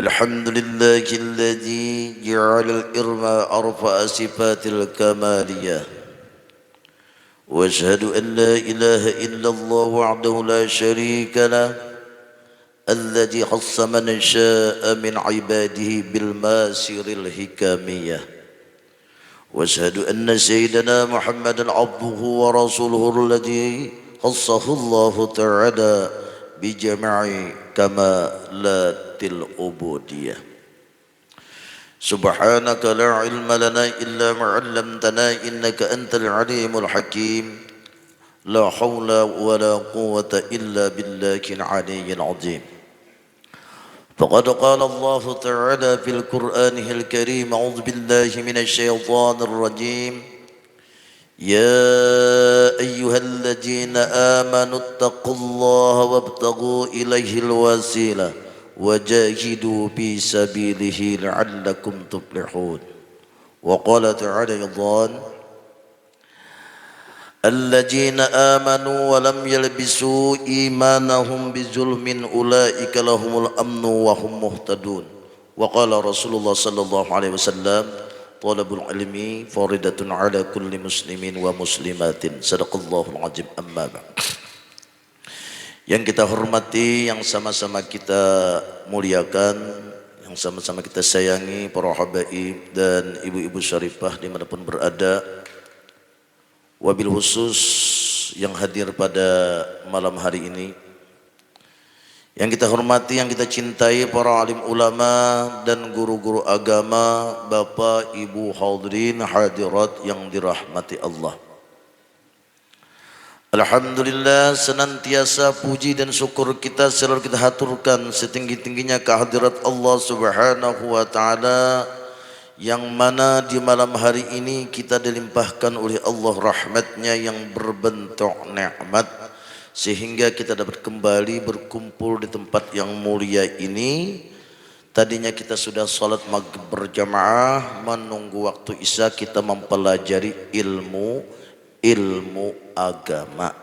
الحمد لله الذي جعل الإرمى أرفع صفات الكمالية وأشهد أن لا إله إلا الله وحده لا شريك له الذي خص من شاء من عباده بالماسر الحكمية وأشهد أن سيدنا محمدا عبده ورسوله الذي خصه الله تعالى بجميع كمالات العبودية سبحانك لا علم لنا إلا ما علمتنا إنك أنت العليم الحكيم لا حول ولا قوة إلا بالله العلي العظيم فقد قال الله تعالى في القرآن الكريم أعوذ بالله من الشيطان الرجيم يا أيها الذين آمنوا اتقوا الله وابتغوا إليه الوسيلة وجاهدوا في سبيله لعلكم تفلحون وقال تعالى أيضا الذين آمنوا ولم يلبسوا إيمانهم بظلم أولئك لهم الأمن وهم مهتدون وقال رسول الله صلى الله عليه وسلم طلب العلم فريضة على كل مسلم ومسلمات صدق الله العظيم أما بعد. Yang kita hormati, yang sama-sama kita muliakan, yang sama-sama kita sayangi para habaib dan ibu-ibu syarifah dimanapun berada, wabil khusus yang hadir pada malam hari ini, yang kita hormati, yang kita cintai para alim ulama dan guru-guru agama, bapak, ibu, hadirin, hadirat yang dirahmati Allah. Alhamdulillah, senantiasa puji dan syukur kita selalu kita haturkan setinggi-tingginya kehadirat Allah Subhanahu wa taala, yang mana di malam hari ini kita dilimpahkan oleh Allah rahmatnya yang berbentuk nikmat sehingga kita dapat kembali berkumpul di tempat yang mulia ini. Tadinya kita sudah salat maghrib berjamaah, menunggu waktu isya kita mempelajari ilmu agama,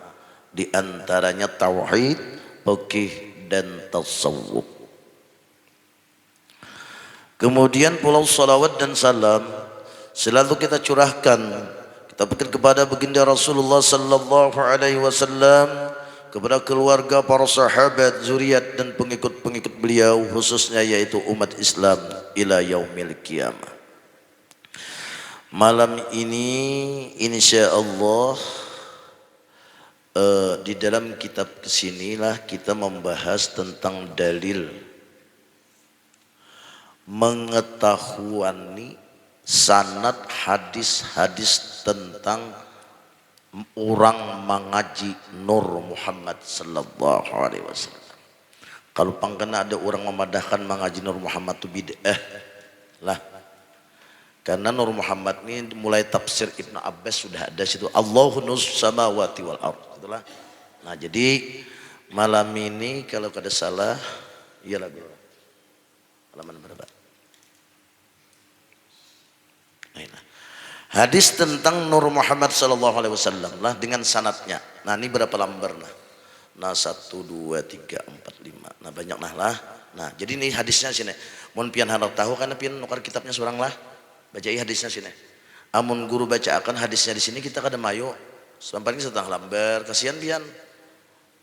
di antaranya tauhid, fikih dan tasawuf. Kemudian pulau salawat dan salam selalu kita curahkan, kita berikan kepada baginda Rasulullah sallallahu alaihi wasallam, kepada keluarga, para sahabat, zuriat dan pengikut-pengikut beliau, khususnya yaitu umat Islam ila yaumil qiyamah. Malam ini insyaallah di dalam kitab kesinilah kita membahas tentang dalil mengetahuani sanad hadis-hadis tentang orang mengaji Nur Muhammad sallallahu alaihi wasallam. Kalau pangkena ada orang memadahkan mengaji Nur Muhammad itu bid'ah lah. Karena Nur Muhammad ini mulai tafsir Ibnu Abbas sudah ada situ, Allahu nus samawati wal ard, itulah. Nah, jadi malam ini kalau kada salah iyalah bro. Halaman berapa? Nah, hadis tentang Nur Muhammad sallallahu alaihi wasallam lah dengan sanadnya. Nah, ini berapa lembar nah? Nah, 1 2 3 4 5. Nah, banyak nah lah. Nah, jadi ini hadisnya sini. Mun pian hendak tahu karena pian nukar kitabnya seorang lah. Bacai hadisnya sini. Amun guru baca akan hadisnya di sini kita kada mayo. Sampai ini setengah lembar, kasihan pian.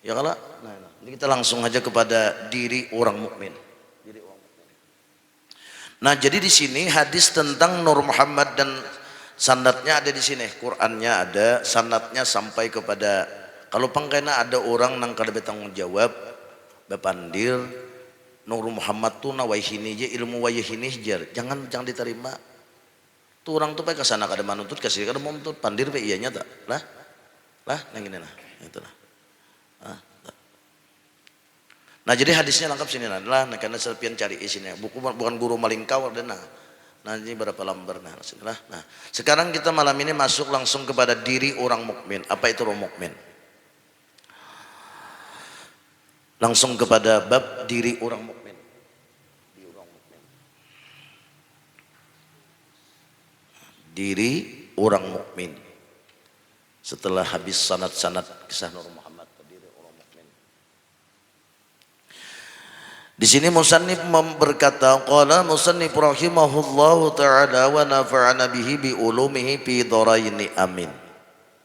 Ya kalah. Nah, ini kita langsung aja kepada diri orang mukmin. Nah, jadi di sini hadis tentang Nur Muhammad dan sanadnya ada di sini. Qurannya ada, sanadnya sampai kepada, kalau pangkena ada orang nang kada bertanggung jawab, bepandir Nur Muhammad tu nawayhini je ilmu wayhini jar. Jangan diterima. Tu orang tu pakai kesana kada manuntut kasih kada mau tuntut pandir pe iyanya tak lah nang ini nah itulah. Nah, jadi hadisnya lengkap sini nah karena serpian cari isinya bukan guru malingkau dan nah ini berapa lembar nah sinilah. Nah, sekarang kita malam ini masuk langsung kepada diri orang mukmin. Apa itu orang mukmin? Langsung kepada bab diri orang mukmin. Diri orang mukmin. Setelah habis sanad-sanad kisah Nur Muhammad, diri orang mukmin. Di sini musannif berkata, qala musannif rahimahullahu taala wa nafa'ana bihi bi ulumihi fi dharaini amin.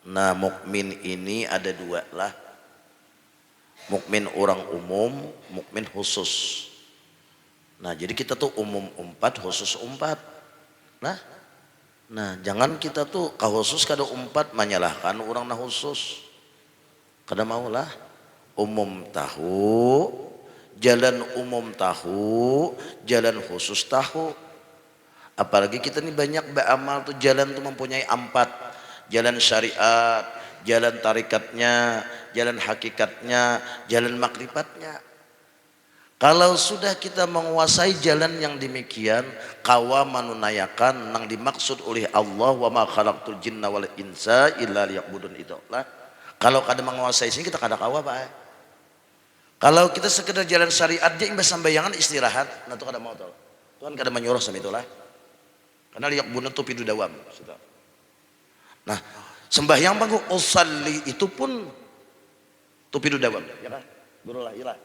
Nah, mukmin ini ada dua lah. Mukmin orang umum, mukmin khusus. Nah, jadi kita tuh umum umpat, khusus umpat. Nah, jangan kita tuh khusus kada umpat menyalahkan orang nah khusus. Kada maulah. Umum tahu, jalan umum tahu, jalan khusus tahu. Apalagi kita ini banyak beramal tuh jalan tuh mempunyai empat. Jalan syariat, jalan tarikatnya, jalan hakikatnya, jalan makrifatnya. Kalau sudah kita menguasai jalan yang demikian, kawa manunayakan nang dimaksud oleh Allah wa ma khalaqtul jinna wal insa illa liya'budun itu lah. Kalau kada menguasai sini kita kada kawa Pak. Kalau kita sekedar jalan syariat aja imbas sambayangan istirahat, nah itu kada mau tahu. Tuhan kada menyuruh sama itulah. Karena liya'budun itu pidu dawam. Nah, sembahyang bangku usalli itu pun tupidu dawam, ya kan? Gurulah, ilah.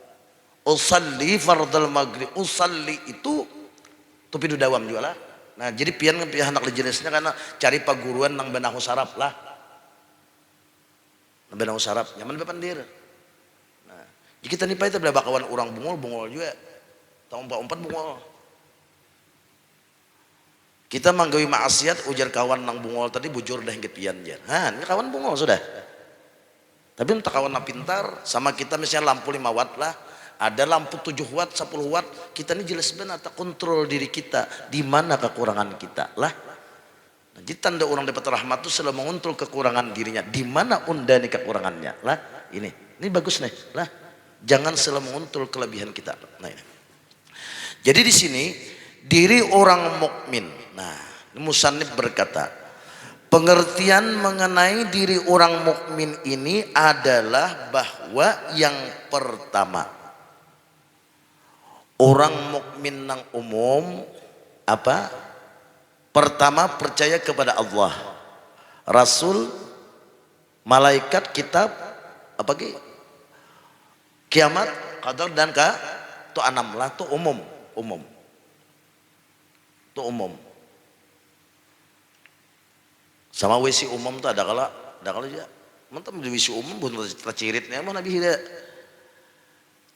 Usalli fardal maghrib, usalli itu tupidu dawam juga lah. Nah, jadi pian anak jenisnya karena cari paguruan nang benahu sarap lah. Nang benahu sarap, nyaman bepandir. Nah, jadi kita nih kita bela bakawan orang bungol juga. Tahun 4 bungol. Kita manggawi maksiat ujar kawan nang bungol tadi bujur dah gepian jar. Ini kawan bungol sudah. Tapi entah kawan nang pintar sama kita misalnya lampu 5 watt lah, ada lampu 7 watt, 10 watt, kita ini jelas benar tak kontrol diri kita, di mana kekurangan kita lah. Nah, jadi tanda orang dapat rahmat itu selalu mengontrol kekurangan dirinya, di mana undani kekurangannya lah. Ini bagus nih lah. Jangan selalu mengontrol kelebihan kita. Nah, ini. Jadi di sini diri orang mukmin. Nah, musannif berkata, pengertian mengenai diri orang mukmin ini adalah bahwa yang pertama, orang mukmin nang umum apa? Pertama percaya kepada Allah, Rasul, malaikat, kitab, apa ki? Kiamat, qadar dan tu anam lah, tu umum. Tu umum. Sama WC umum tuh ada kalau aja. Mantap di WC umum pun terciritnya mana bisa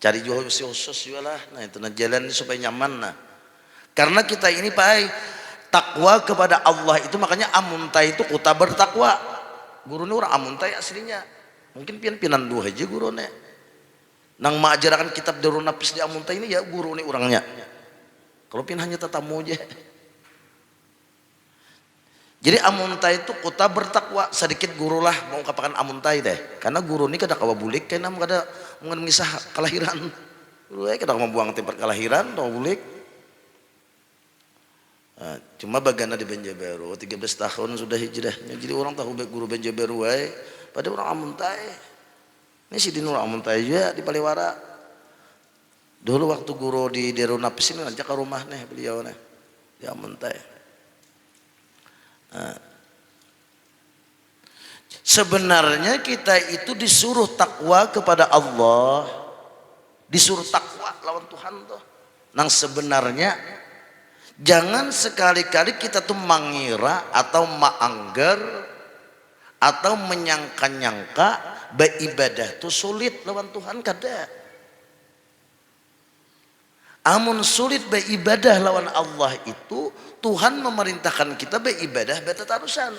cari jual WC khusus juga lah. Nah itu jalan supaya nyaman nah. Karena kita ini Pak takwa kepada Allah itu makanya amuntai itu kuta bertakwa. Guru ini orang amuntai aslinya. Mungkin pian-pianan dua aja guru nih. Nang mengajarkan kitab Darun Nafis di amuntai ini ya guru ini orangnya. Kalau pian hanya tetamu aja. Jadi amuntai itu kota bertakwa sedikit guru lah mau kapakan amuntai deh. Karena guru ini kada kawa bulik kena kada mengisah kelahiran. Guru kada membuang tempat kelahiran tahu bulik. Nah, cuma bagana di Banjarbaru 13 tahun sudah hijrahnya. Jadi orang tahu baik guru Banjarbaru pada orang amuntai. Ini si Dinur amuntai juga di Paliwara. Dulu waktu guru di Darun Nafis ini ngajak ke rumah nih beliau nih. Di amuntai. Nah, sebenarnya kita itu disuruh takwa kepada Allah, disuruh takwa lawan Tuhan tuh. Nang sebenarnya jangan sekali-kali kita tuh mengira atau menganggar atau menyangka-nyangka beribadah tuh sulit lawan Tuhan kada. Amun sulit beribadah lawan Allah itu Tuhan memerintahkan kita beribadah betatarusan.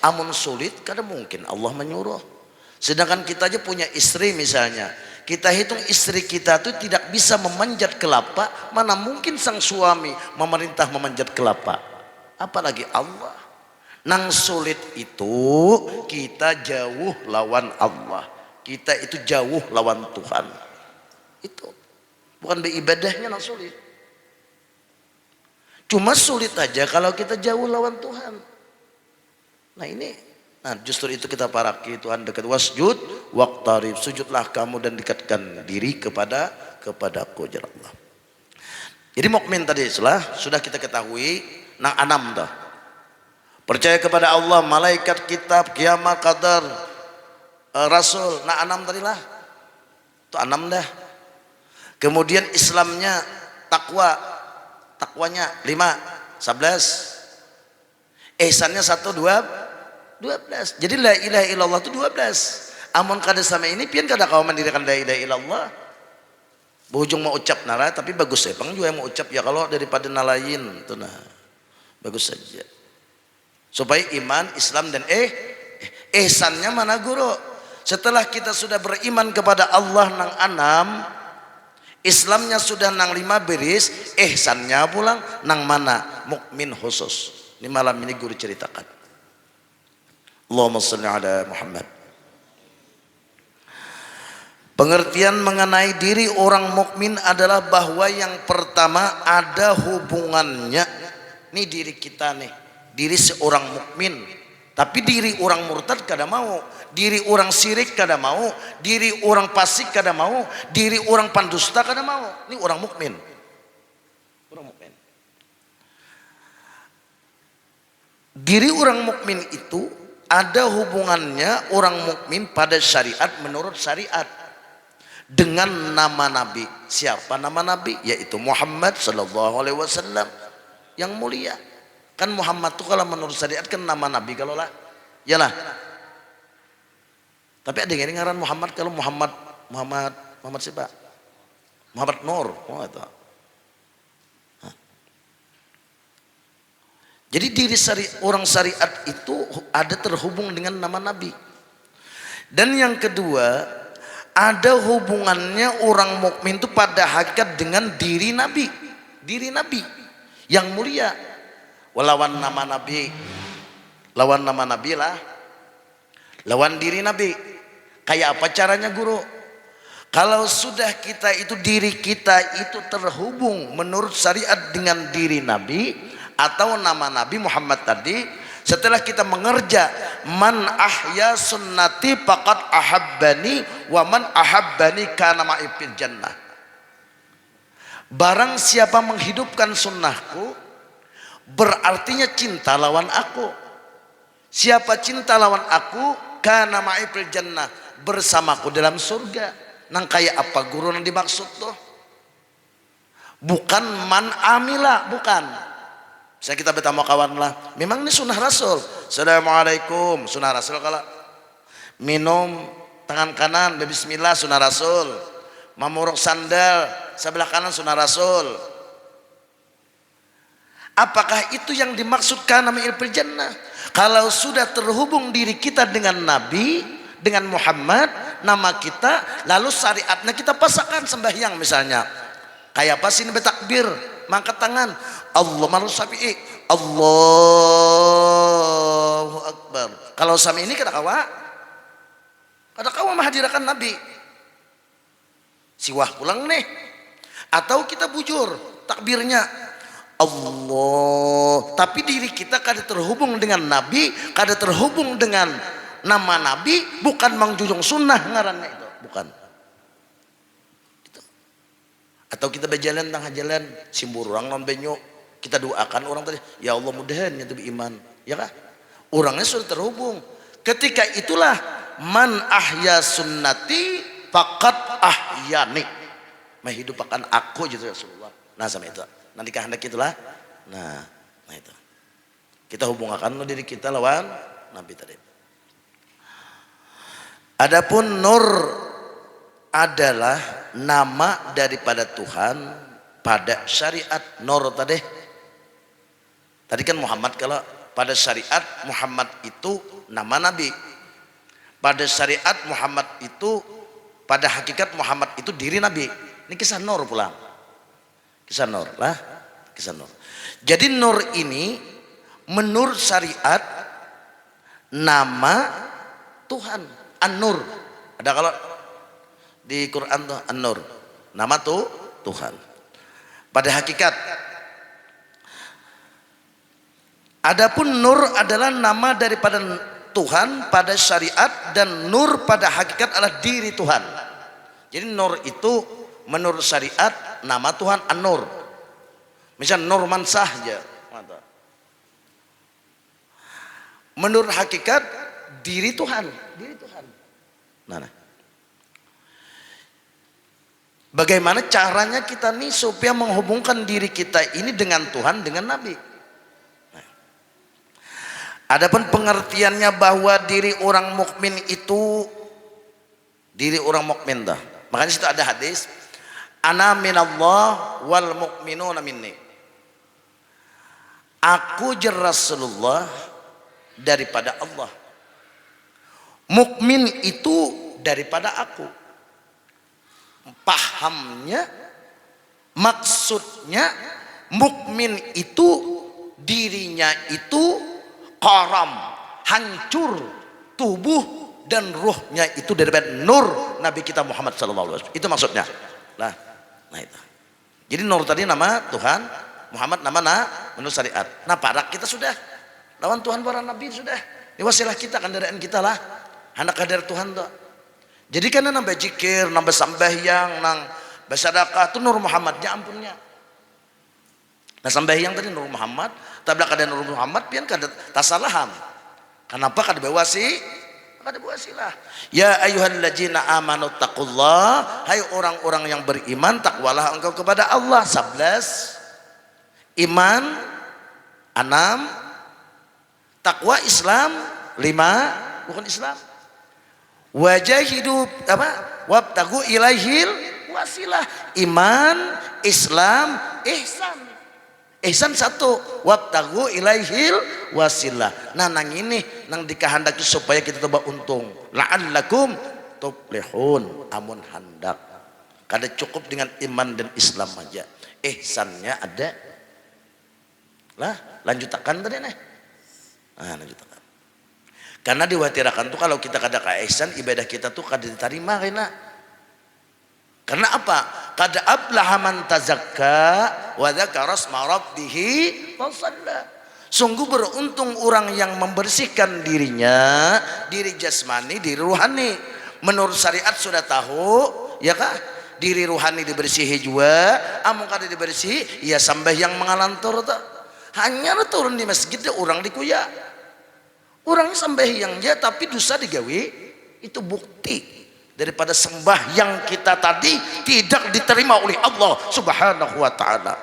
Amun sulit kada mungkin Allah menyuruh. Sedangkan kita aja punya istri misalnya, kita hitung istri kita tuh tidak bisa memanjat kelapa, mana mungkin sang suami memerintah memanjat kelapa, apalagi Allah. Nang sulit itu kita jauh lawan Allah, kita itu jauh lawan Tuhan. Itu bukan beribadahnya nang sulit. Cuma sulit aja kalau kita jauh lawan Tuhan. Nah justru itu kita paraki Tuhan dekat wasjud waqtarib, sujudlah kamu dan dekatkan diri kepadaku ya Allah. Jadi mukmin tadi sudah kita ketahui nang anam dah. Percaya kepada Allah, malaikat, kitab, kiamat, qadar, Rasul, nang anam tadi lah. Itu anam dah. Kemudian Islamnya takwa, takwanya 5, 11. Ihsannya 1, 2, 12. Jadi la ilaha illallah itu 12. Amun kada sama ini pian kada kau mendirikan la ilaha illallah. Bujung mau ucap nara tapi bagus ya. Pang juga yang mau ucap ya kalau daripada nalayin itu nah. Bagus saja. Supaya iman, Islam dan ihsannya mana guru? Setelah kita sudah beriman kepada Allah nang 6, Islamnya sudah nang 5 beris, ihsannya pulang nang mana? Mukmin khusus. Ini malam ini guru ceritakan. Allahumma shalli ala Muhammad. Pengertian mengenai diri orang mukmin adalah bahwa yang pertama ada hubungannya. Ini diri kita nih, diri seorang mukmin. Tapi diri orang murtad kada mau, diri orang syirik kada mau, diri orang fasik kada mau, diri orang pandusta kada mau. Ini orang mukmin. Orang mukmin. Diri orang mukmin itu ada hubungannya orang mukmin pada syariat menurut syariat dengan nama Nabi. Siapa nama Nabi? Yaitu Muhammad sallallahu alaihi wasallam yang mulia. Kan Muhammad itu kalau menurut syariat kan nama Nabi kalau lah. Yalah. Tapi ada yang ngaran Muhammad kalau Muhammad siapa? Muhammad Nur. Oh, itu. Jadi diri orang syariat itu ada terhubung dengan nama Nabi. Dan yang kedua, ada hubungannya orang mukmin itu pada hakikat dengan diri Nabi. Diri Nabi yang mulia. Lawan nama Nabi. Lawan nama Nabi lah. Lawan diri Nabi. Kayak apa caranya guru? Kalau sudah kita itu diri kita itu terhubung menurut syariat dengan diri Nabi atau nama Nabi Muhammad tadi, setelah kita mengerja man ahya sunnati faqad ahabbani wa man ahabbani kana ma'i fil jannah. Barang siapa menghidupkan sunnahku berartinya cinta lawan aku. Siapa cinta lawan aku kana ma'i fil jannah, bersamaku dalam surga. Nang kayak apa guru yang dimaksud tuh? Bukan man amila, bukan. Saya kita bertamu kawan lah. Memang ini sunnah Rasul. Assalamualaikum, sunnah Rasul. Kalau minum tangan kanan bismillah sunnah Rasul. Mamuruk sandal sebelah kanan sunnah Rasul. Apakah itu yang dimaksudkan nama ilfil jannah? Kalau sudah terhubung diri kita dengan Nabi, dengan Muhammad, nama kita, lalu syariatnya kita pasangkan sembahyang misalnya. Kayak apa sih ini bertakbir? Mangkat tangan. Allah marus syafi'i. Allahu Akbar. Kalau sami ini kada kawa menghadirakan Nabi. Siwah pulang nih. Atau kita bujur takbirnya Allah. Tapi diri kita kada terhubung dengan Nabi, kada terhubung dengan nama Nabi, bukan mengjunjung sunnah ngarannya itu, bukan. Atau kita berjalan tengah jalan simbur orang non benyo, kita doakan orang tadi, ya Allah mudahan itu beriman, ya kah? Orangnya sudah terhubung. Ketika itulah man ahya sunnati faqad ahyani, menghidupkan aku gitu Rasulullah. Nah sama itu, nanti kehendak itulah. Nah itu kita hubungkan diri kita lawan Nabi tadi. Adapun nur adalah nama daripada Tuhan pada syariat. Nur tadi kan Muhammad, kalau pada syariat Muhammad itu nama Nabi. Pada syariat Muhammad itu, pada hakikat Muhammad itu diri Nabi. Ini kisah nur pulang. Kisah nur lah, kisah nur. Jadi nur ini menurut syariat nama Tuhan, An-Nur. Ada kalau di Quran tuh An-Nur, nama tuh Tuhan. Pada hakikat. Adapun nur adalah nama daripada Tuhan pada syariat, dan nur pada hakikat adalah diri Tuhan. Jadi nur itu menurut syariat nama Tuhan An-Nur. Misal Nur Mansah aja. Menurut hakikat diri Tuhan, diri Tuhan. Nah. Bagaimana caranya kita nih supaya menghubungkan diri kita ini dengan Tuhan, dengan Nabi. Adapun pengertiannya bahwa diri orang mukmin itu diri orang mukmin dah. Makanya situ ada hadis, ana minallah wal mukminuna minni. Aku jer Rasulullah daripada Allah. Mukmin itu daripada aku. Pahamnya, maksudnya mukmin itu dirinya itu qaram, hancur tubuh dan ruhnya itu daripada nur Nabi kita Muhammad SAW. Itu maksudnya. Nah itu. Jadi nur tadi nama Tuhan, Muhammad nama menurut syariat. Nah parak kita sudah lawan Tuhan para Nabi sudah. Ini wasilah kita, kendaraan kita lah. Anak kadar Tuhan tuh. Jadi karena nambah zikir, nambah sambahyang, nang bersedekah itu nur Muhammadnya ampunnya. Nah sambahyang tadi nur Muhammad, tabla kada nur Muhammad pian kada tasalahan. Kenapa kada bewasi? Kada bewasilah. Ya ayyuhalladzina amanu taqullah, hai orang-orang yang beriman, takwalah engkau kepada Allah. 11 iman, 6 takwa Islam, 5 bukan Islam. Wajahidu apa? Wabtagu ilaihil wasilah. Iman, Islam, ihsan. Ihsan 1, wabtagu ilaihil wasilah. Nah nang ini nang dikehendaki supaya kita coba untung. La'allakum tuflihun, amun hendak. Kada cukup dengan iman dan Islam aja. Ihsannya ada. Lah, lanjutakan tadi nih. Nah, lanjutakan. Karena diwatirakan tuh kalau kita kada ka ihsan, ibadah kita tuh kada diterima kena. Karena apa? Kada aflaha man tazakka wa dzakara asma rabbih fa shalla. Sungguh beruntung orang yang membersihkan dirinya, diri jasmani, diri ruhani. Menurut syariat sudah tahu, ya kah? Diri ruhani dibersihi juga, amun kada dibersihi, ya sambahyang mengalantur tuh. Hanya turun di masjid orang dikuya. Orang sembahyang ya tapi dosa digawe, itu bukti daripada sembahyang kita tadi tidak diterima oleh Allah Subhanahu wa taala.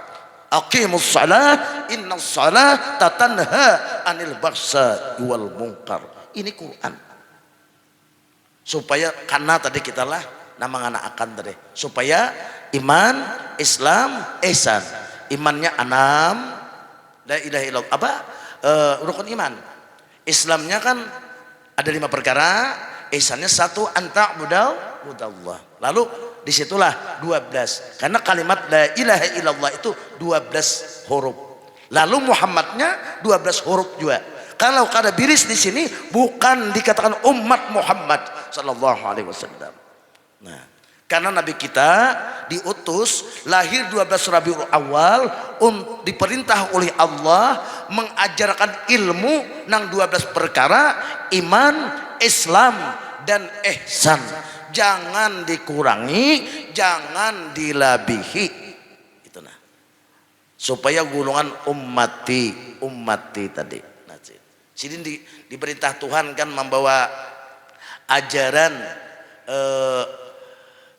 Aqimus shalah innas salata tanha anil baghsa wal munkar. Ini Quran. Supaya karena tadi kita lah nama anak akan tadi supaya iman, Islam, ihsan. Imannya 6, la ilaha illallah apa? Rukun iman. Islamnya kan ada 5 perkara, ihsannya 1 anta budallah. Lalu disitulah 12. Karena kalimat la ilaha illallah itu 12 huruf. Lalu Muhammadnya 12 huruf juga. Kalau kada biris di sini bukan dikatakan umat Muhammad sallallahu alaihi wasallam. Nah, karena Nabi kita diutus lahir 12 Rabiul Awal diperintah oleh Allah mengajarkan ilmu nang 12 perkara iman, Islam dan ihsan. Jangan dikurangi, jangan dilabihi. Itu nah. Supaya golongan ummati tadi. Nah, sini diperintah Tuhan kan membawa ajaran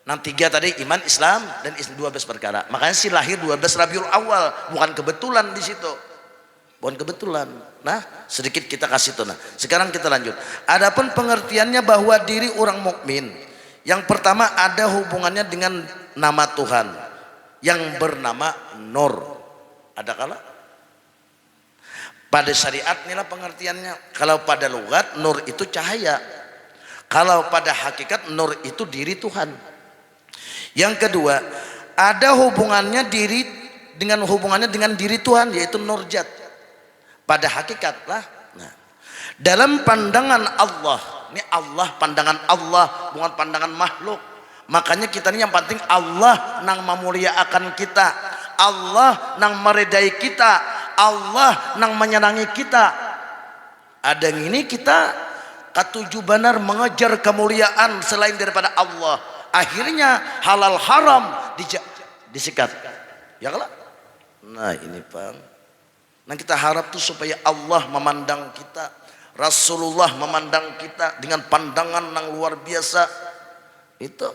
Nang 3 tadi iman, Islam dan 12 perkara. Makanya si lahir 12 Rabiul Awal, bukan kebetulan di situ. Bukan kebetulan. Nah, sedikit kita kasih tuh. Nah, sekarang kita lanjut. Adapun pengertiannya bahwa diri orang mukmin, yang pertama ada hubungannya dengan nama Tuhan yang bernama Nur. Ada kala? Pada syariat inilah pengertiannya. Kalau pada logat nur itu cahaya. Kalau pada hakikat nur itu diri Tuhan. Yang kedua, ada hubungannya hubungannya dengan diri Tuhan, yaitu nurjat. Pada hakikat lah. Nah, dalam pandangan Allah, ini Allah pandangan Allah, bukan pandangan makhluk. Makanya kita ini yang penting Allah nang memuliakan kita, Allah nang meredai kita, Allah nang menyenangi kita. Ada yang ini kita ketujuh benar mengejar kemuliaan selain daripada Allah. Akhirnya halal haram disikat. Ya kalau? Nah ini Pak. Nah kita harap tuh supaya Allah memandang kita, Rasulullah memandang kita dengan pandangan yang luar biasa. Itu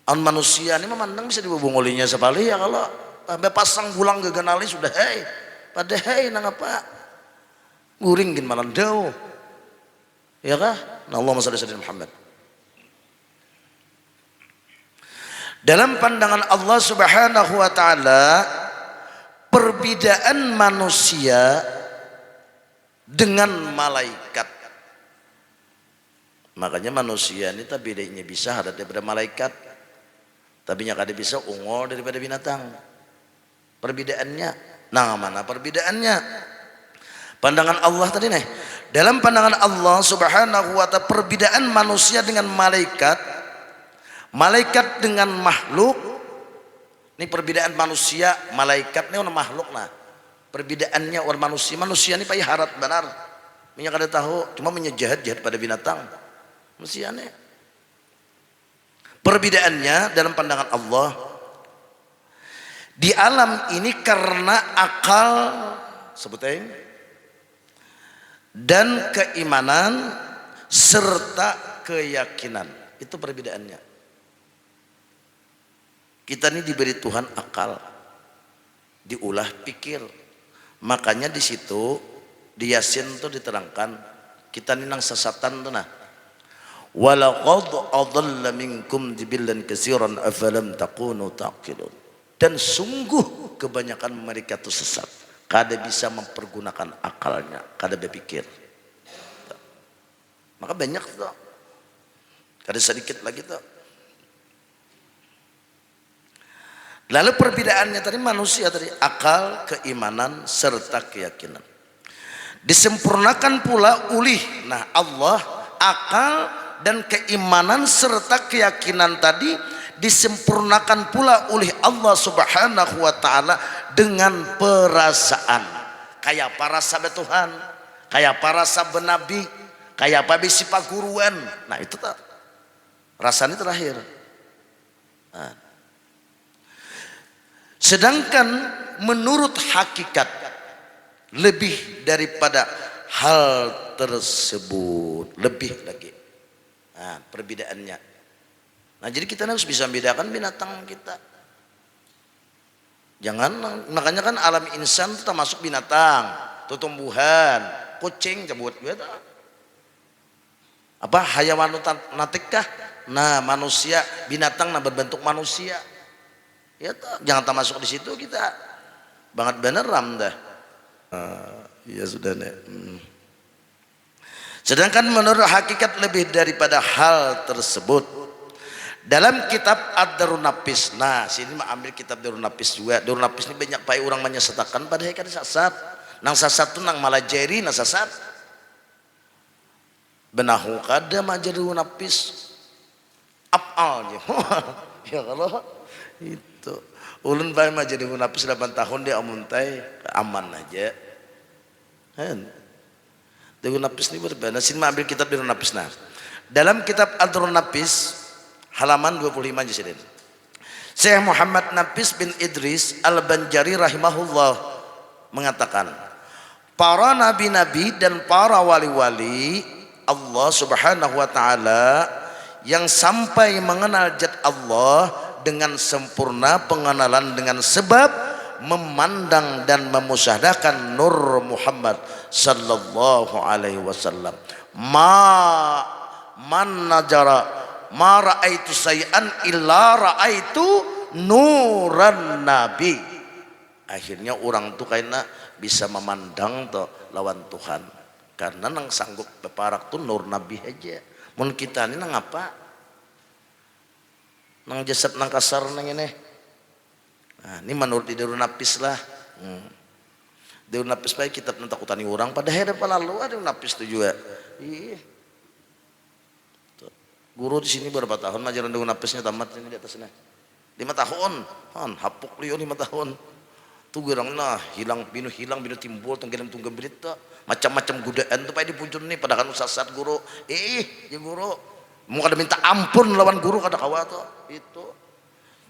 An manusia ini memandang bisa dibubung olinya sepali ya kalau sampai pasang bulang geganali sudah hei pada hei nang apa guring gin malam jauh ya kah nah, Allahumma shalli ala Muhammad. Dalam pandangan Allah Subhanahu wa taala perbedaan manusia dengan malaikat, makanya manusia ini tak bedanya bisa ada daripada malaikat, tapi yang ada bisa ungol daripada binatang. Perbedaannya, nah mana perbedaannya? Pandangan Allah tadi nih, dalam pandangan Allah Subhanahu wa taala perbedaan manusia dengan malaikat, malaikat dengan makhluk. Ini perbedaan manusia, malaikat ini orang makhluk nah. Perbedaannya orang manusia ini payah harat benar. Minyak ada tahu, cuma menyejahat jahat pada binatang. Manusia ini. Perbedaannya dalam pandangan Allah di alam ini karena akal sebutnya dan keimanan serta keyakinan, itu perbedaannya. Kita ini diberi Tuhan akal, diulah pikir, makanya di situ di Yasin tuh diterangkan kita ini nang sesatan tuh nah. Walaqad adalla minkum jibillan katsiran afalam takunu taqilun. Dan sungguh kebanyakan mereka itu sesat, kada bisa mempergunakan akalnya, kada berpikir. Maka banyak tuh, kada sedikit lagi tuh. Lalu perbedaannya tadi manusia tadi akal, keimanan serta keyakinan. Disempurnakan pula oleh nah Allah akal dan keimanan serta keyakinan tadi disempurnakan pula oleh Allah Subhanahu wa taala dengan perasaan. Kayak para sahabat Tuhan, kayak para sahabat Nabi, kayak apa bisi paguruan. Nah itu tak rasanya terakhir. Nah. Sedangkan menurut hakikat lebih daripada hal tersebut, lebih lagi. Nah, perbedaannya. Nah, jadi kita harus bisa membedakan binatang kita. Jangan, makanya kan alam insan itu termasuk binatang, itu tumbuhan, kucing cabut gitu. Apa hayawan natikah? Nah, manusia, binatang nah berbentuk manusia. Ya toh, jangan termasuk di situ kita. Banget bener ram dah. Ya sudah nih. Sedangkan menurut hakikat lebih daripada hal tersebut dalam kitab Ad-Darun Nafis. Nah sini ambil kitab Darun Nafis juga. Darun Nafis ini banyak pai orang menyesatakan padahal kan sasat. Nang sasat tu nang malajeri nang sasat. Benahu kada majarun nafis apalnya. Ya kalau itu ulun pai majarun nafis 8 tahun dia amuntai aman aja. Kan Darun Nafis ini berbeda. Sini ambil kitab Darun Nafis. Nah, dalam kitab Ad-Darun Nafis halaman 25 aja sini. Syekh Muhammad Nafis bin Idris Al-Banjari rahimahullah mengatakan, para nabi-nabi dan para wali-wali Allah Subhanahu wa taala yang sampai mengenal zat Allah dengan sempurna pengenalan dengan sebab memandang dan memusyahadakan nur Muhammad sallallahu alaihi wasallam. Man najara ma raaitu say'an illa raaitu nuran nabi. Akhirnya orang tuh kayaknya bisa memandang tuh lawan Tuhan karena nang sanggup beparak tuh nur nabi aja. Mun kita ini nang apa? Nang jasad nang kasar nang ini. Nah, ini menurut di Darun Nafis lah. Darun Nafis baik kitab tentang takutani orang pada hari lalu ada Darun Nafis itu juga. Ih. Guru di sini berapa tahun ngajaran Darun Nafisnya tamat ini di atasnya. 5 tahun. Hapuk liyo 5 tahun. Tuh gerang nah hilang binu timbul tenggelam tunggu berita macam-macam godaan tuh pai dipujun nih padahal sasat guru. Ya guru mau kada minta ampun lawan guru kada kawa tuh itu.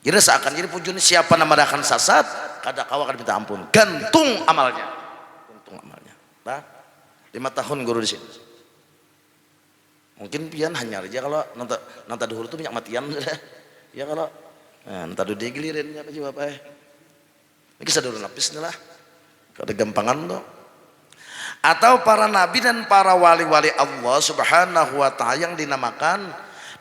Jadi seakan jadi pujun siapa nama akan sasat kada kawa kada minta ampun gantung amalnya nah 5 tahun guru di sini mungkin pian hanya aja kalau nanta dahulu tuh banyak matian Ya kalau nah, entar dia gilirin apa juga apa ini kisah dulu napis nih lah kalau gampangan tuh. Atau para nabi dan para wali-wali Allah subhanahu wa ta'ala yang dinamakan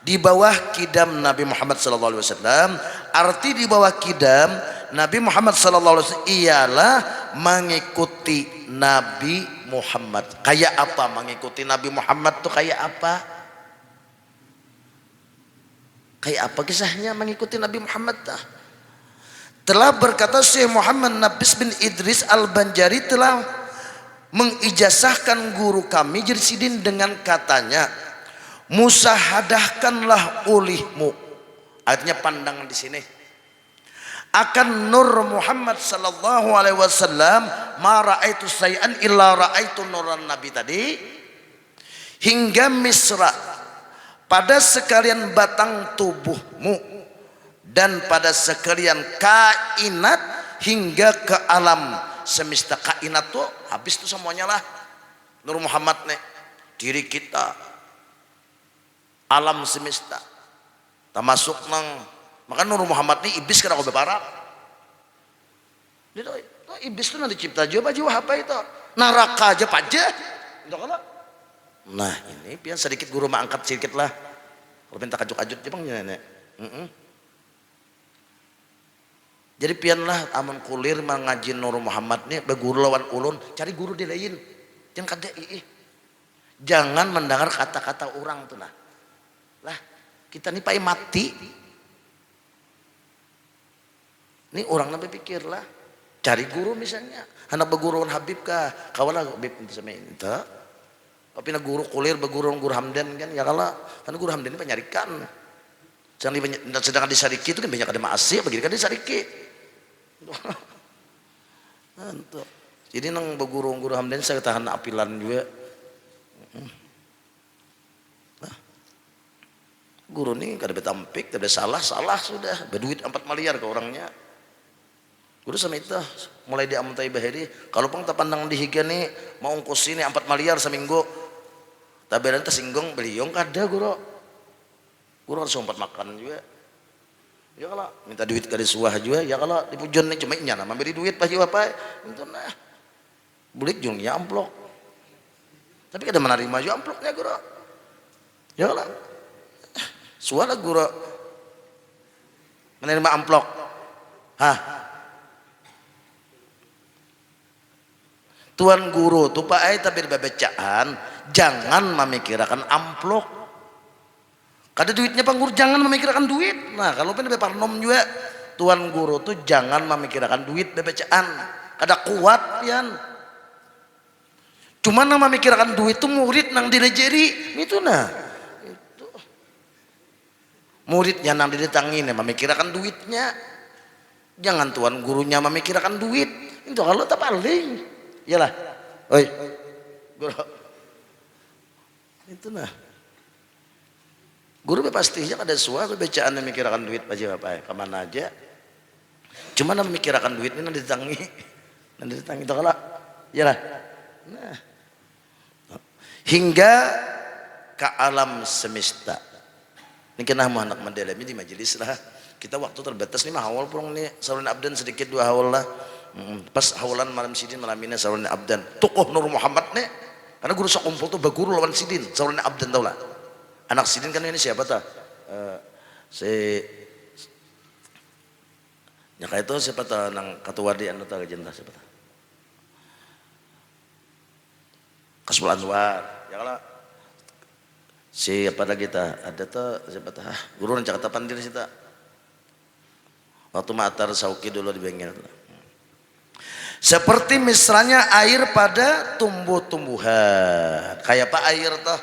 di bawah kidam Nabi Muhammad sallallahu alaihi wasallam. Arti di bawah kidam Nabi Muhammad sallallahu alaihi wasallam ialah mengikuti Nabi Muhammad. Kayak apa mengikuti Nabi Muhammad tuh kayak apa? Kayak apa kisahnya mengikuti Nabi Muhammad dah? Telah berkata Syekh Muhammad Nafis bin Idris Al-Banjari telah mengijazahkan guru kami Jirsidin dengan katanya, musahadahkanlah olehmu, artinya pandangan di sini, akan nur Muhammad sallallahu alaihi wasallam, ma raaitu sayyan illa raaitu nuran nabi tadi, hingga misra, pada sekalian batang tubuhmu dan pada sekalian kainat hingga ke alam semesta. Kainat tuh habis tuh semuanya lah Nur Muhammad nih, diri kita, alam semesta termasuk nang maka Nur Muhammad nih iblis kena kobe parah itu iblis tuh nanti cipta jiwa apa itu neraka aja paja itu kalau nah ini pian sedikit guru mah angkat sedikit lah kalau minta kajuk-kajuk Jepang nenek. Jadi pianlah aman kulir mengaji Nur Muhammad nih beguru lawan ulun cari guru di lain jangan kada jangan mendengar kata-kata orang tuh lah kita nih pai mati ini orang nabi pikir lah cari guru misalnya anak beguruan Habib kah kawalah Habib itu sama ini tapi na guru kulir beguruan guru Hamdan kan ya kalah karena guru Hamdan ini penyarikan sedangkan di Sariki itu kan banyak ada maasih begini kan di Sariki jadi nang beguru Hamdan saya tahan apilan juga guru nih kada betampik kada salah sudah berduit 4 miliar ke orangnya guru sama itu mulai diamuntai bahiri kalau pang tapandang di higa nih mau ongkos ini 4 miliar seminggu tabelan tersinggung beliau kada guru harus sempat makan juga ya kalau minta duit ke suah juga ya kalau di pujon nih cuma nyana memberi duit pasti apa itu nah bulik jungnya amplok tapi kada menerima juga amploknya guru ya kalau suah lah guru menerima amplok tuan guru tuh pak tapi bacaan jangan memikirkan amplok kada duitnya pangguru jangan memikirkan duit. Nah kalau pun parnom juga tuan guru tuh jangan memikirkan duit bacaan kada kuat pian cuma nang memikirkan duit tuh murid nang dilejeri itu nah itu muridnya nang didetangin memikirkan duitnya jangan tuan gurunya memikirkan duit itu kalau tak paling iyalah oi guru itu nah guru pastinya ada suatu bacaan memikirkan duit aja apa kemana aja cuma memikirkan duit ini nanti ditangi itu kalau ya lah nah hingga ke alam semesta ini kena mau anak mendalami di majelis lah kita waktu terbatas nih mah awal purung nih saluran abdan sedikit 2 awal lah pas awalan malam sidin malam ini saluran abdan tokoh Nur Muhammad nih karena guru sok kumpul tuh baguru lawan sidin saluran abdan tau lah anak sidin kan ini siapa tuh si nyaka itu siapa tuh nang ketua di anu tuh legenda siapa tuh Kasbul Anwar ya kalau siapa lagi kita ada tuh siapa tuh guru yang Jakarta Pandir sih tuh waktu matar sauki dulu di bengkel seperti misalnya air pada tumbuh-tumbuhan kayak apa air tuh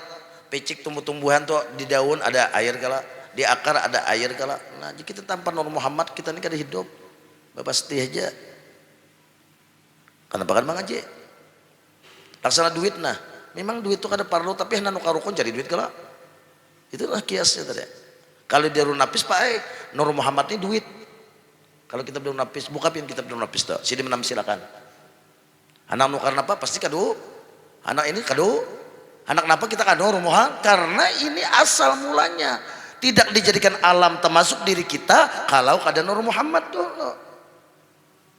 picik tumbuh-tumbuhan tuh di daun ada air kala di akar ada air kala nah jika kita tanpa Nur Muhammad kita ini kada hidup pasti aja kenapa kan mengaji laksana duit nah memang duit itu kada perlu tapi hendak nukarukon jadi duit kala itulah kiasnya tadi kalau dia runapis pak Nur Muhammad ini duit kalau kita belum napis buka pin kita belum napis tuh sini menam silakan anak nukar apa pasti kado anak ini kado anak kenapa kita kado rumohan karena ini asal mulanya tidak dijadikan alam termasuk diri kita kalau ada Nur Muhammad dulu.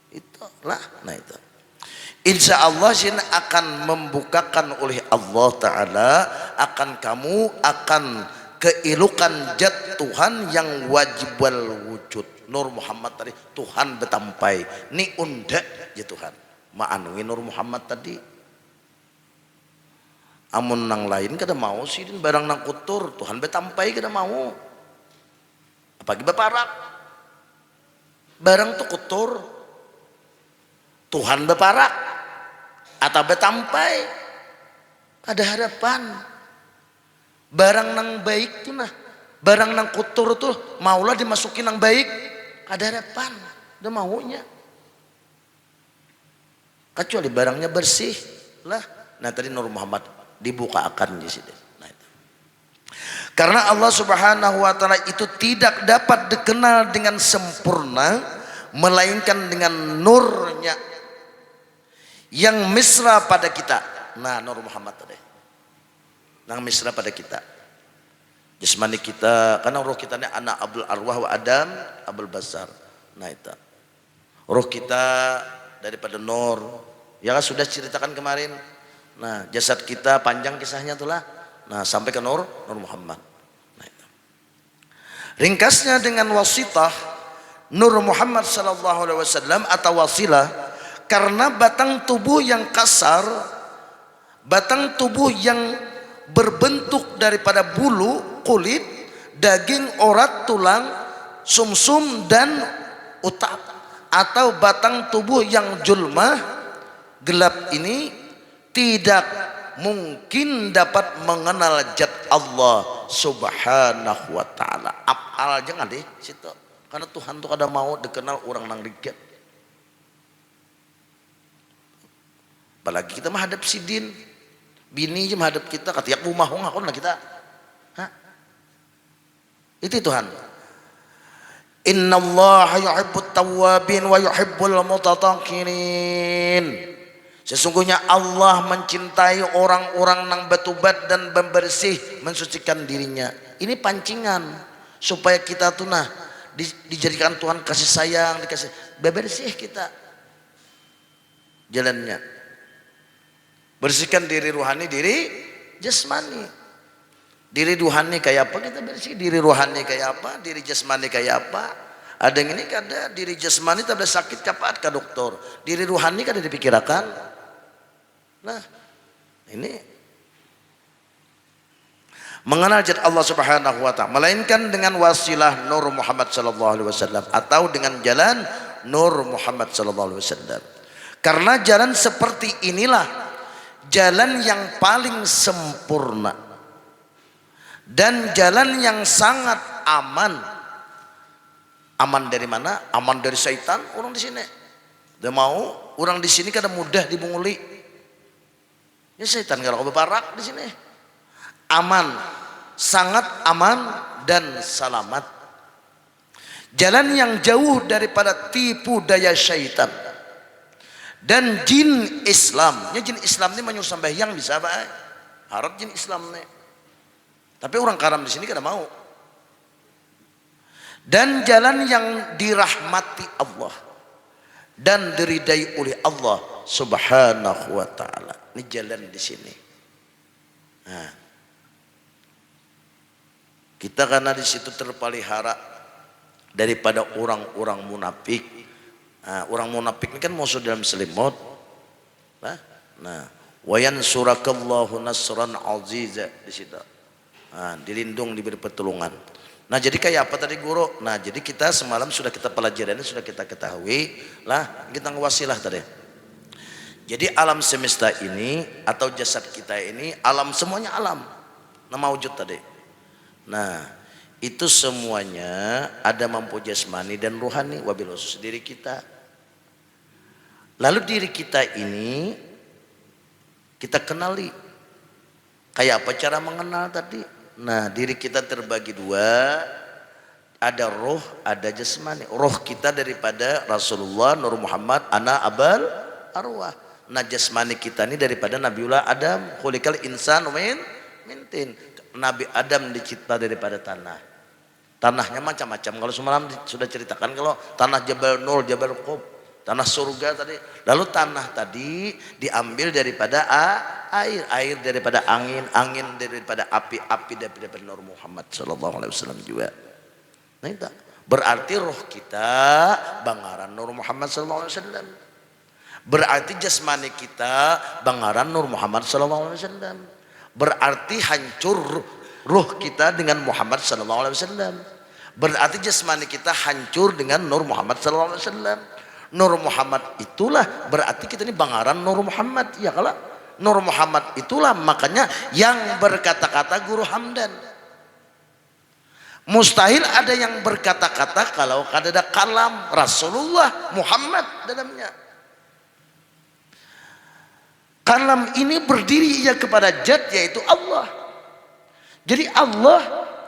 Itulah, nah itu. Insya Allah jin akan membukakan oleh Allah Ta'ala, akan kamu akan keilukan jat Tuhan yang wajib wal wujud. Nur Muhammad tadi Tuhan betampai ni undak ya Tuhan ma'anui Nur Muhammad tadi. Amun nang lain kada mau sih barang nang kutur Tuhan betampai kada mau. Apalagi beparak barang tu kutur Tuhan beparak atau betampai ada harapan. Barang nang baik tuh nah, barang nang kotor tuh maulah dimasukin nang baik, ada harapan, ada maunya. Kecuali barangnya bersih lah. Nah tadi Nur Muhammad dibukakan di sini. Nah, itu. Karena Allah Subhanahu Wa Taala itu tidak dapat dikenal dengan sempurna, melainkan dengan nurnya yang mesra pada kita. Nah Nur Muhammad tadi. Nang mesra pada kita jasmani kita, karena roh kita ini anak abul arwah wa adam abul basar. Nah itu roh kita daripada nur ya kan sudah ceritakan kemarin. Nah jasad kita panjang kisahnya itulah, nah sampai ke Nur Muhammad. Nah, itu. Ringkasnya dengan wasitah Nur Muhammad sallallahu alaihi wasallam atau wasilah, karena batang tubuh yang kasar, batang tubuh yang berbentuk daripada bulu, kulit, daging, orat, tulang, sumsum dan otak, atau batang tubuh yang julmah gelap ini tidak mungkin dapat mengenal zat Allah Subhanahu Wa Taala. Apal jangan deh situ, karena Tuhan tuh kada mau dikenal orang nang diget. Apalagi kita menghadap sidin bini je menghadap kita ketiak rumah ngakon lah kita. Hah? Itu Tuhan. Innallaha yuhibbut tawwabin wa yuhibbul mutatahhirin. Sesungguhnya Allah mencintai orang-orang yang bertobat dan membersih, mensucikan dirinya. Ini pancingan supaya kita tuh nah dijadikan Tuhan kasih sayang, dikasih bersih kita jalannya. Bersihkan diri ruhani, diri jasmani. Diri ruhani kayak apa kita bersih, diri ruhani kayak apa, diri jasmani kayak apa. Ada yang ini kada diri jasmani tak ada sakit cepat ke dokter, diri ruhani kada dipikirkan. Nah ini mengenal zat Allah Subhanahu Wa Taala, melainkan dengan wasilah Nur Muhammad sallallahu alaihi wasallam atau dengan jalan Nur Muhammad sallallahu alaihi wasallam. Karena jalan seperti inilah jalan yang paling sempurna dan jalan yang sangat aman. Aman dari mana? Aman dari syaitan. Orang di sini dia mau orang di sini kada mudah dibunguli. Ya syaitan kalau beparak di sini. Aman, sangat aman dan selamat. Jalan yang jauh daripada tipu daya syaitan dan jin Islam. Ya jin Islam ini menyuruh sembahyang bisa baik. Harap jin Islam nih. Tapi orang karam di sini kada mau. Dan jalan yang dirahmati Allah dan diridai oleh Allah Subhanahu Wa Taala. Ini jalan di sini. Nah, kita karena di situ terpelihara daripada orang-orang munafik. Nah, orang munafik ini kan musuh dalam selimut. Nah, wayan surakallahu nasran aziza di situ. Nah, dilindung, diberi pertolongan. Nah, jadi kayak apa tadi guru? Nah, jadi kita semalam sudah kita pelajari, sudah kita ketahui lah, kita ngewasilah tadi. Jadi alam semesta ini atau jasad kita ini alam, semuanya alam. Nama wujud tadi. Nah, itu semuanya ada mampu jasmani dan rohani, wabil khusus diri kita. Lalu diri kita ini kita kenali. Kayak apa cara mengenal tadi? Nah, diri kita terbagi dua. Ada roh, ada jasmani. Roh kita daripada Rasulullah Nur Muhammad ana abal arwah. Nah, jasmani kita ini daripada Nabiullah Adam. Khuliqal insanu min tin. Nabi Adam dicipta daripada tanah. Tanahnya macam-macam. Kalau semalam sudah ceritakan kalau tanah Jabal Nur, Jabal Qub, tanah surga tadi. Lalu tanah tadi diambil daripada air daripada angin daripada api daripada Nur Muhammad sallallahu alaihi wasallam juga. Nah itu berarti roh kita bangaran Nur Muhammad sallallahu alaihi wasallam. Berarti jasmani kita bangaran Nur Muhammad sallallahu alaihi wasallam. Berarti hancur ruh kita dengan Muhammad sallallahu alaihi wasallam. Berarti jasmani kita hancur dengan Nur Muhammad sallallahu alaihi wasallam. Nur Muhammad itulah berarti kita ini bangaran Nur Muhammad. Ya kalau Nur Muhammad itulah makanya yang berkata-kata Guru Hamdan. Mustahil ada yang berkata-kata kalau ada kalam Rasulullah Muhammad dalamnya. Kalam ini berdiri ya kepada zat yaitu Allah. Jadi Allah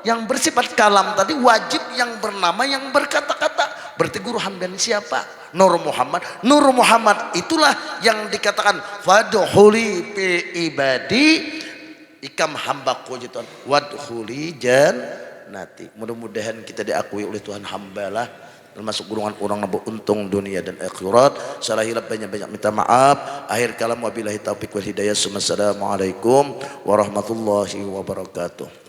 yang bersifat kalam tadi wajib yang bernama yang berkata-kata. Berarti Guru Hamdan siapa? Nur Muhammad. Nur Muhammad itulah yang dikatakan fadkhuli fi ibadi ikam hambaku jiton wadkhuli jannati. Mudah-mudahan kita diakui oleh Tuhan hambalah termasuk golongan orang yang beruntung dunia dan akhirat. Salah hilap banyak-banyak minta maaf. Akhir kalam wabillahi taufiq wal hidayah. Assalamualaikum warahmatullahi wabarakatuh.